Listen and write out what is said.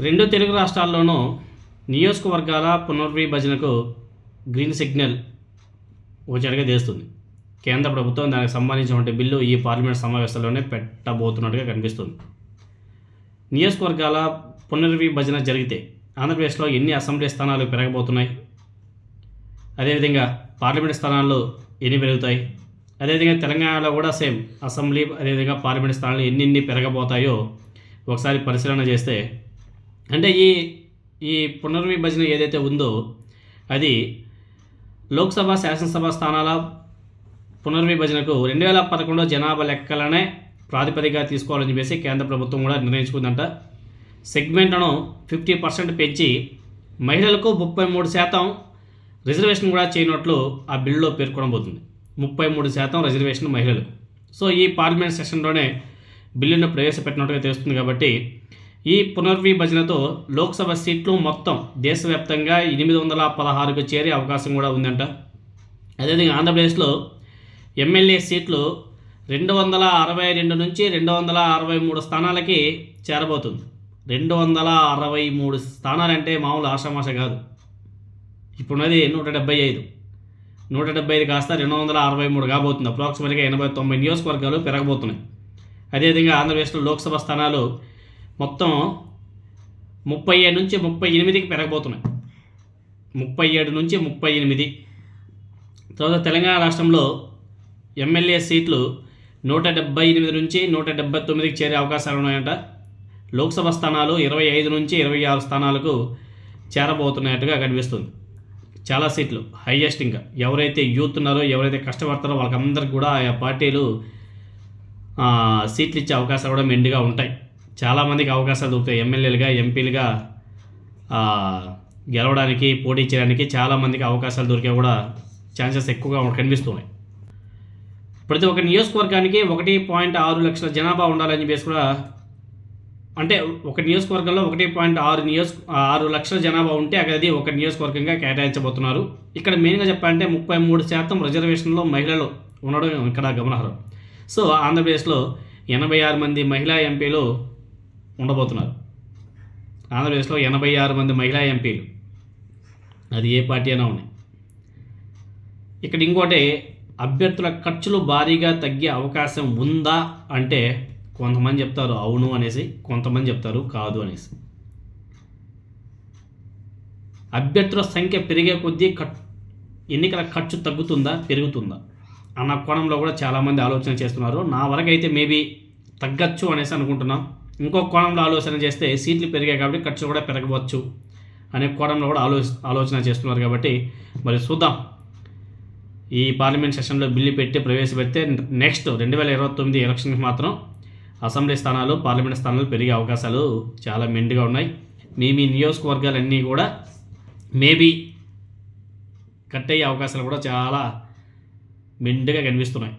రెండు తెలుగు రాష్ట్రాల్లోనూ నియోజకవర్గాల పునర్విభజనకు గ్రీన్ సిగ్నల్ వచ్చేట్టుగా చేస్తుంది. కేంద్ర ప్రభుత్వం దానికి సంబంధించినటువంటి బిల్లు ఈ పార్లమెంట్ సమావేశాల్లోనే పెట్టబోతున్నట్టుగా కనిపిస్తుంది. నియోజకవర్గాల పునర్విభజన జరిగితే ఆంధ్రప్రదేశ్లో ఎన్ని అసెంబ్లీ స్థానాలు పెరగబోతున్నాయి, అదేవిధంగా పార్లమెంట్ స్థానాల్లో ఎన్ని పెరుగుతాయి, అదేవిధంగా తెలంగాణలో కూడా సేమ్ అసెంబ్లీ అదేవిధంగా పార్లమెంట్ స్థానాలు ఎన్ని పెరగబోతాయో ఒకసారి పరిశీలన చేస్తే, అంటే ఈ పునర్విభజన ఏదైతే ఉందో అది లోక్సభ శాసనసభ స్థానాల పునర్విభజనకు 2011 జనాభా లెక్కలనే ప్రాతిపదికగా తీసుకోవాలని చెప్పేసి కేంద్ర ప్రభుత్వం కూడా నిర్ణయించుకుందంట. సెగ్మెంట్లను 50% పెంచి మహిళలకు 33% రిజర్వేషన్ కూడా చేయనట్లు ఆ బిల్లులో పేర్కొనబోతుంది. 33% రిజర్వేషన్ మహిళలకు. సో ఈ పార్లమెంట్ సెషన్లోనే బిల్లును ప్రవేశపెట్టినట్టుగా తెలుస్తుంది. కాబట్టి ఈ పునర్విభజనతో లోక్సభ సీట్లు మొత్తం దేశవ్యాప్తంగా 816కు చేరే అవకాశం కూడా ఉందంట. అదేవిధంగా ఆంధ్రప్రదేశ్లో ఎమ్మెల్యే సీట్లు 262 నుంచి 263 స్థానాలకి చేరబోతుంది. 263 స్థానాలంటే మామూలు ఆషామాష కాదు. ఇప్పుడున్నది 175. 175 కాస్త 263 కాబోతుంది. అప్రాక్సిమేట్గా 80-90 నియోజకవర్గాలు పెరగబోతున్నాయి. అదేవిధంగా ఆంధ్రప్రదేశ్లో లోక్సభ స్థానాలు మొత్తం 37 నుంచి 38కి పెరగబోతున్నాయి. 37 నుంచి 38. తర్వాత తెలంగాణ రాష్ట్రంలో ఎమ్మెల్యే సీట్లు 178 నుంచి 179కి చేరే అవకాశాలు ఉన్నాయంట. లోక్సభ స్థానాలు 25 నుంచి 26 స్థానాలకు చేరబోతున్నట్టుగా కనిపిస్తుంది. చాలా సీట్లు హైయెస్ట్. ఇంకా ఎవరైతే యూత్ ఉన్నారో, ఎవరైతే కష్టపడతారో వాళ్ళకందరికి కూడా ఆయా పార్టీలు సీట్లు ఇచ్చే అవకాశాలు కూడా మెండుగా ఉంటాయి. చాలామందికి అవకాశాలు దొరుకుతాయి. ఎమ్మెల్యేలుగా, ఎంపీలుగా గెలవడానికి, పోటీ చేయడానికి చాలామందికి అవకాశాలు దొరికే కూడా ఛాన్సెస్ ఎక్కువగా కనిపిస్తున్నాయి. ప్రతి ఒక్క నియోజకవర్గానికి 1.6 లక్షల జనాభా ఉండాలని చెప్పేసి కూడా, అంటే ఒక నియోజకవర్గంలో 1.6 లక్షల జనాభా ఉంటే అది ఒక నియోజకవర్గంగా కేటాయించబోతున్నారు. ఇక్కడ మెయిన్గా చెప్పాలంటే 33% రిజర్వేషన్లో మహిళలు ఉండడం ఇక్కడ గమనార్హం. సో ఆంధ్రప్రదేశ్లో 86 మంది మహిళా ఎంపీలు ఉండబోతున్నారు. ఆంధ్రప్రదేశ్లో 86 మంది మహిళా ఎంపీలు, అది ఏ పార్టీ అయినా ఉన్నాయి. ఇక్కడ ఇంకోటి, అభ్యర్థుల ఖర్చులు భారీగా తగ్గే అవకాశం ఉందా అంటే కొంతమంది చెప్తారు అవును అనేసి, కొంతమంది చెప్తారు కాదు అనేసి. అభ్యర్థుల సంఖ్య పెరిగే కొద్దీ ఎన్నికల ఖర్చు తగ్గుతుందా పెరుగుతుందా అన్న కోణంలో కూడా చాలామంది ఆలోచన చేస్తున్నారు. నా వరకు అయితే మేబీ తగ్గచ్చు అనేసి అనుకుంటున్నాం. ఇంకో కోణంలో ఆలోచన చేస్తే సీట్లు పెరిగాయి కాబట్టి ఖర్చు కూడా పెరగవచ్చు అనే కోణంలో కూడా ఆలోచన చేస్తున్నారు. కాబట్టి మరి చూద్దాం. ఈ పార్లమెంట్ సెషన్లో బిల్లు పెట్టి ప్రవేశపెడితే నెక్స్ట్ 2029 ఎలక్షన్కి మాత్రం అసెంబ్లీ స్థానాలు, పార్లమెంట్ స్థానాలు పెరిగే అవకాశాలు చాలా మెండుగా ఉన్నాయి. మీ నియోజకవర్గాలన్నీ కూడా మేబీ కట్ అయ్యే అవకాశాలు కూడా చాలా మెండుగా కనిపిస్తున్నాయి.